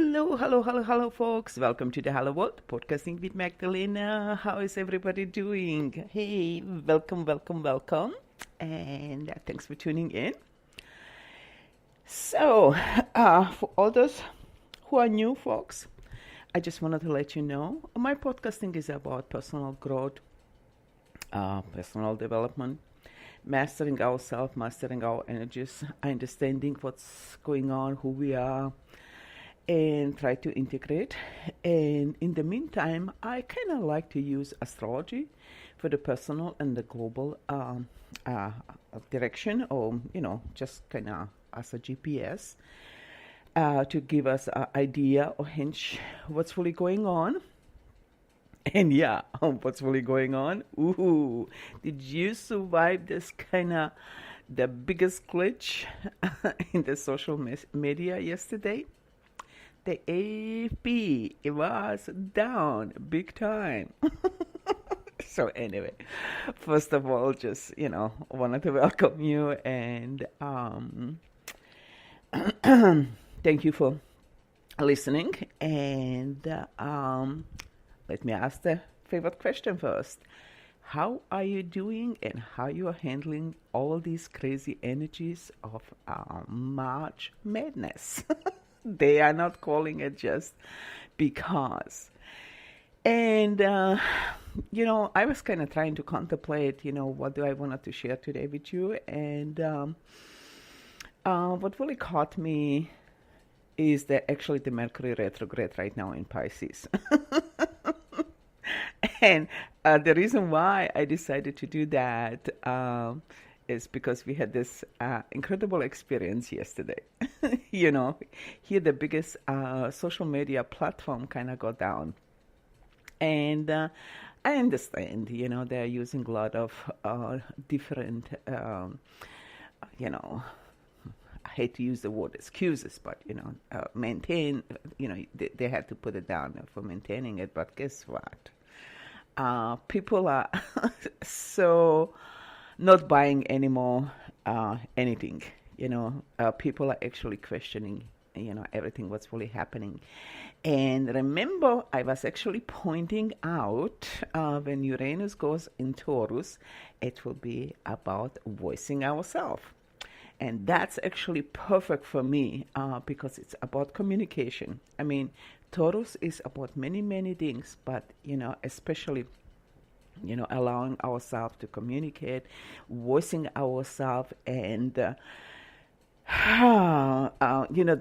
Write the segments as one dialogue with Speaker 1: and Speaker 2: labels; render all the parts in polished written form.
Speaker 1: Hello, folks. Welcome to the Hello World, podcasting with Magdalena. How is everybody doing? Hey, welcome. And thanks for tuning in. So, for all those who are new, folks, I just wanted to let you know my podcasting is about personal growth, personal development, mastering ourselves, mastering our energies, understanding what's going on, who we are, and try to integrate. And in the meantime, I kind of like to use astrology for the personal and the global uh, direction, or just kind of as a GPS to give us an idea or hint what's really going on. And yeah, what's really going on? Ooh, did you survive this kind of the biggest glitch in the social media yesterday? The AFP, it was down big time. So anyway, first of all, just wanted to welcome you and thank you for listening. And let me ask the favorite question first. How are you doing and how you are handling all these crazy energies of March Madness? They are not calling it just because. And, I was kind of trying to contemplate, what do I want to share today with you. And what really caught me is that actually the Mercury retrograde right now in Pisces. And the reason why I decided to do that is because we had this incredible experience yesterday. Here the biggest social media platform kind of got down. And I understand, they're using a lot of different, I hate to use the word excuses, but, maintain, they had to put it down for maintaining it. But guess what? People are so not buying anymore anything. People are actually questioning, everything what's really happening. And remember, I was actually pointing out when Uranus goes in Taurus, it will be about voicing ourselves. And that's actually perfect for me because it's about communication. I mean, Taurus is about many, many things, but, especially, allowing ourselves to communicate, voicing ourselves, and, the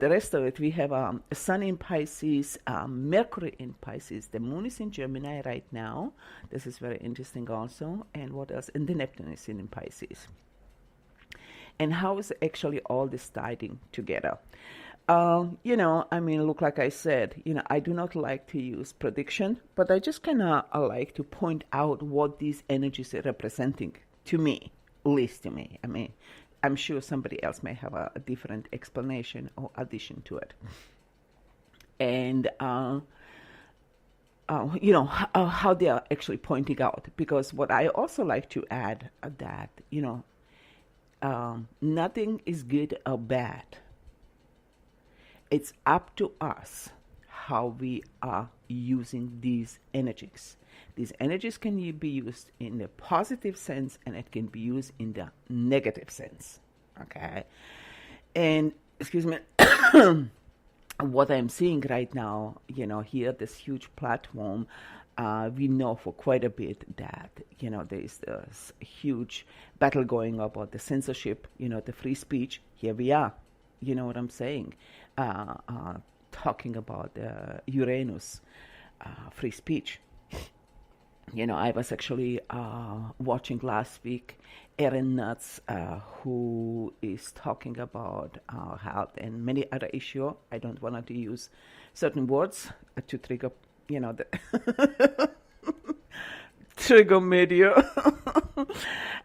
Speaker 1: rest of it. We have Sun in Pisces, Mercury in Pisces. The Moon is in Gemini right now. This is very interesting also. And what else? And the Neptune is in Pisces. And how is actually all this tied together? Look, like I said, I do not like to use prediction, but I just kind of like to point out what these energies are representing to me, at least to me. I mean, I'm sure somebody else may have a different explanation or addition to it. And, how they are actually pointing out. Because what I also like to add that, nothing is good or bad. It's up to us how we are using these energies. These energies can be used in the positive sense and it can be used in the negative sense. Okay? And, excuse me, what I'm seeing right now, here, this huge platform, we know for quite a bit that, there is this huge battle going about the censorship, the free speech. Here we are. You know what I'm saying? Talking about Uranus, free speech. I was actually watching last week Aaron Nuts, who is talking about health and many other issues. I don't want to use certain words to trigger, the trigger media.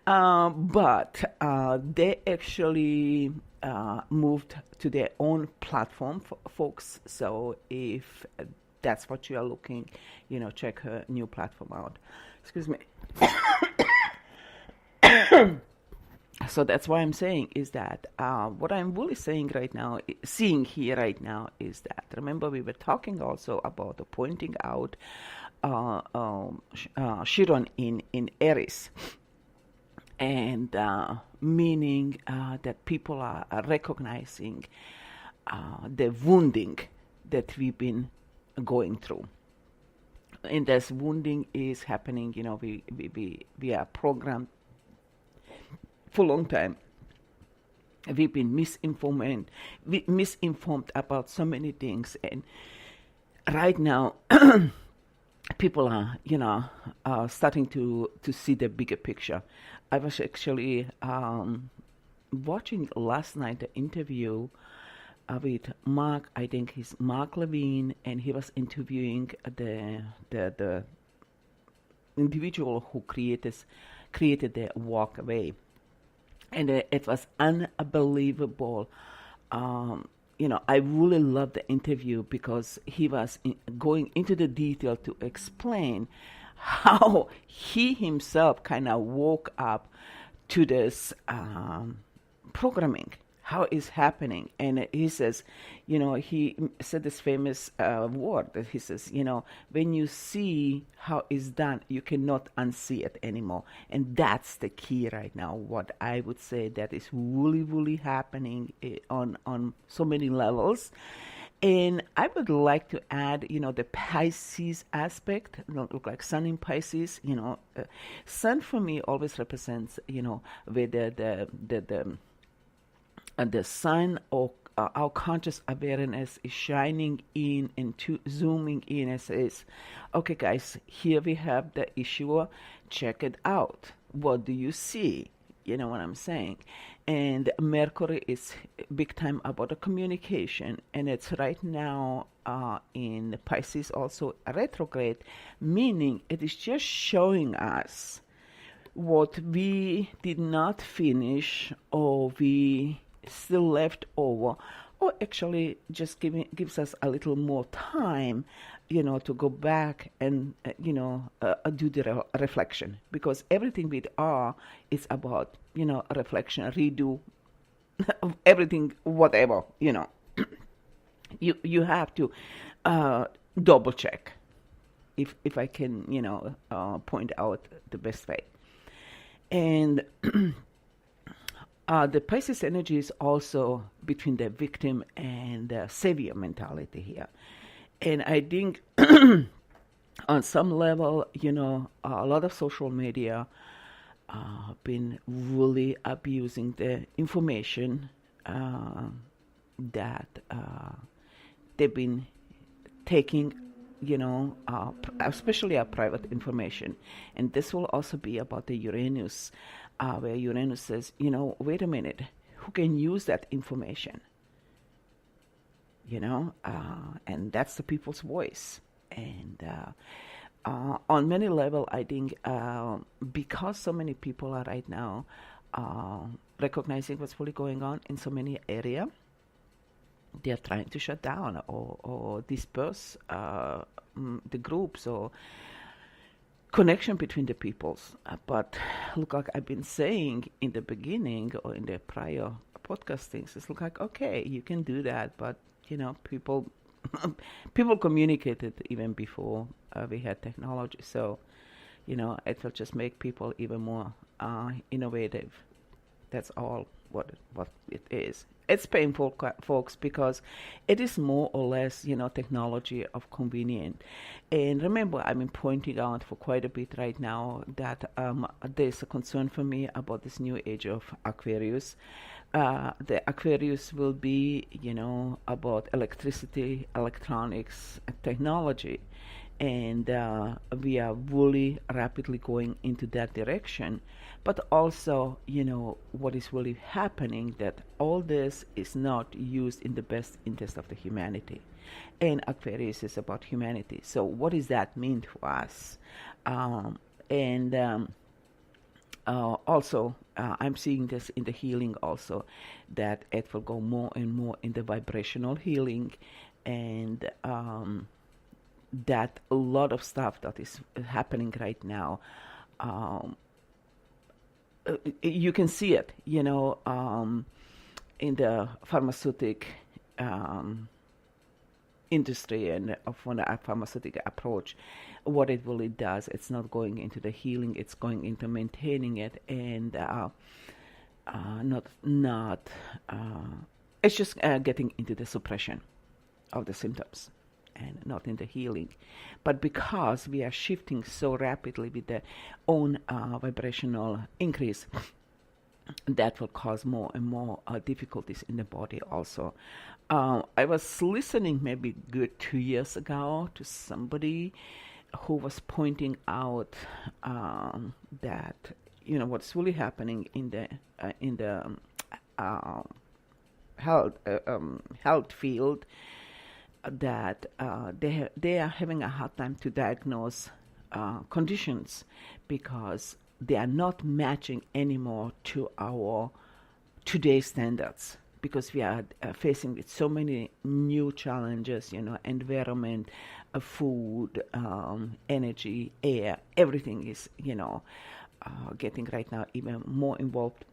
Speaker 1: But they actually moved to their own platform, folks. So if that's what you are looking, check her new platform out. Excuse me. So that's why I'm saying is that what I'm really saying right now, seeing here right now, is that remember we were talking also about the pointing out Chiron in Aries, and meaning that people are recognizing the wounding that we've been going through. And this wounding is happening, we are programmed for a long time. We've been misinformed about so many things, and right now people are, starting to see the bigger picture. I was actually watching last night the interview with Mark. I think he's Mark Levine, and he was interviewing the individual who created the walkway, and it was unbelievable. I really loved the interview because he was going into the detail to explain how he himself kind of woke up to this programming, how it's happening. And he says, he said this famous word that he says, when you see how it's done, you cannot unsee it anymore. And that's the key right now. What I would say that is really, really happening on so many levels. And I would like to add, the Pisces aspect. Look like Sun in Pisces. Sun for me always represents, where the sun or our conscious awareness is shining in and zooming in and says, okay, guys, here we have the issue. Check it out. What do you see? You know what I'm saying? And Mercury is big time about the communication, and it's right now in Pisces also a retrograde, meaning it is just showing us what we did not finish or we still left over, or actually just gives us a little more time, to go back and do the reflection, because everything we are is about reflection, redo everything, whatever. You have to double check, if I can point out the best way. And the Pisces energy is also between the victim and the savior mentality here. And I think on some level, a lot of social media been really abusing the information that they've been taking, especially our private information. And this will also be about the Uranus, where Uranus says, wait a minute, who can use that information? And that's the people's voice. And on many levels, I think because so many people are right now recognizing what's really going on in so many areas, they're trying to shut down or disperse the groups or connection between the peoples. But look, like I've been saying in the beginning or in the prior podcastings, it's like, okay, you can do that, but people communicated even before we had technology. So it will just make people even more innovative. That's all what it is. It's painful, folks, because it is more or less, technology of convenience. And remember, I've been pointing out for quite a bit right now that there's a concern for me about this new age of Aquarius. The Aquarius will be, about electricity, electronics, technology. And we are really rapidly going into that direction. But also, what is really happening, that all this is not used in the best interest of the humanity. And Aquarius is about humanity. So what does that mean to us? Also, I'm seeing this in the healing also, that it will go more and more in the vibrational healing, and that a lot of stuff that is happening right now, you can see it, in the pharmaceutical um, industry and from the pharmaceutical approach. What it really does, it's not going into the healing, it's going into maintaining it, and not it's just getting into the suppression of the symptoms and not in the healing. But because we are shifting so rapidly with the own vibrational increase, that will cause more and more difficulties in the body also. I was listening maybe good 2 years ago to somebody who was pointing out that what's really happening in the health field, that they are having a hard time to diagnose conditions because they are not matching anymore to our today's standards, because we are facing with so many new challenges, environment, food, energy, air, everything is, getting right now even more involved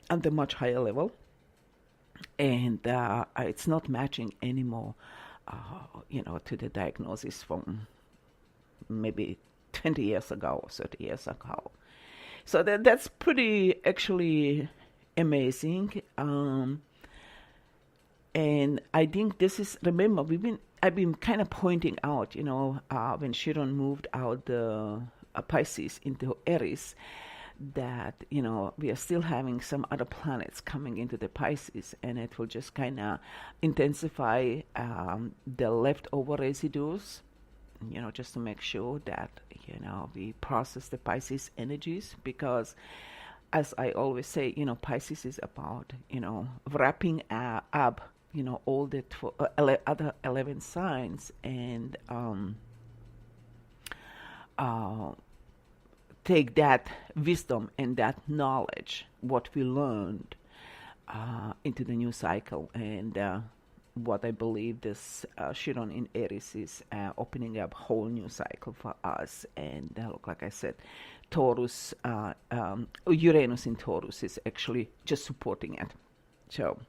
Speaker 1: at a much higher level. And it's not matching anymore, to the diagnosis from maybe 20 years ago or 30 years ago. So that's pretty actually amazing. And I think this is, remember, I've been kind of pointing out, when Chiron moved out the Pisces into Aries, that, we are still having some other planets coming into the Pisces, and it will just kind of intensify the leftover residues, just to make sure that, we process the Pisces energies, because as I always say, Pisces is about, wrapping up, all the other 11 signs, and take that wisdom and that knowledge, what we learned, into the new cycle. And what I believe this Chiron in Aries is opening up a whole new cycle for us. And look, like I said, Taurus, Uranus in Taurus is actually just supporting it. So,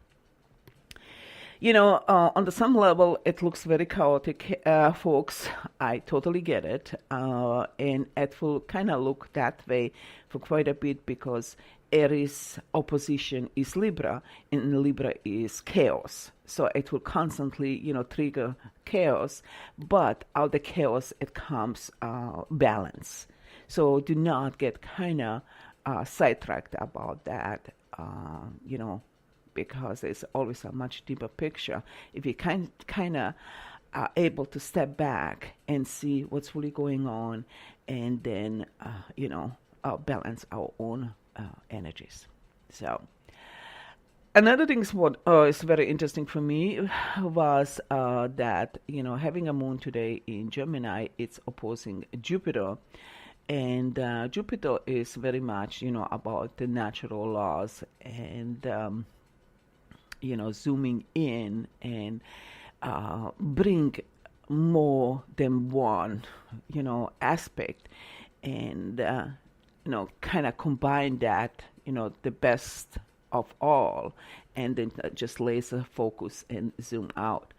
Speaker 1: on the some level, it looks very chaotic, folks. I totally get it. And it will kind of look that way for quite a bit, because Aries opposition is Libra, and Libra is chaos. So it will constantly, trigger chaos, but out of the chaos, it comes balance. So do not get kind of sidetracked about that, because there's always a much deeper picture. If you kind of are able to step back and see what's really going on, and then, balance our own energies. So another thing what is very interesting for me was that, having a moon today in Gemini, it's opposing Jupiter. And Jupiter is very much, about the natural laws, and zooming in and bring more than one, aspect, and, kind of combine that, the best of all, and then just laser focus and zoom out.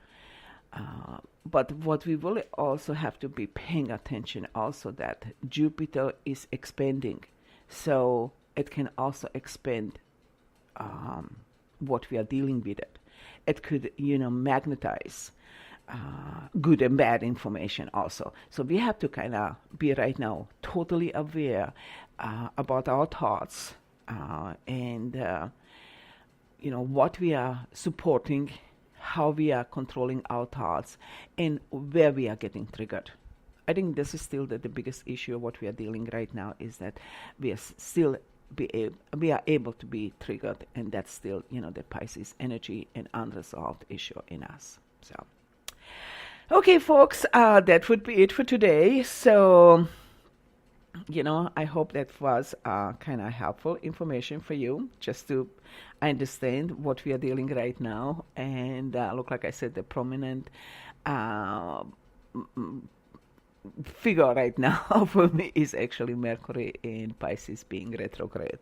Speaker 1: But what we really also have to be paying attention also, that Jupiter is expanding, so it can also expand what we are dealing with it. It could, magnetize good and bad information also. So we have to kind of be right now totally aware about our thoughts, and, what we are supporting, how we are controlling our thoughts, and where we are getting triggered. I think this is still the biggest issue of what we are dealing right now, is that we are still we are able to be triggered, and that's still, the Pisces energy and unresolved issue in us. So, okay, folks, that would be it for today. So, I hope that was kind of helpful information for you, just to understand what we are dealing right now. And look, like I said, the prominent figure right now for me is actually Mercury in Pisces being retrograde.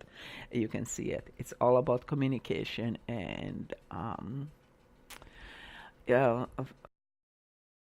Speaker 1: You can see it. It's all about communication and yeah,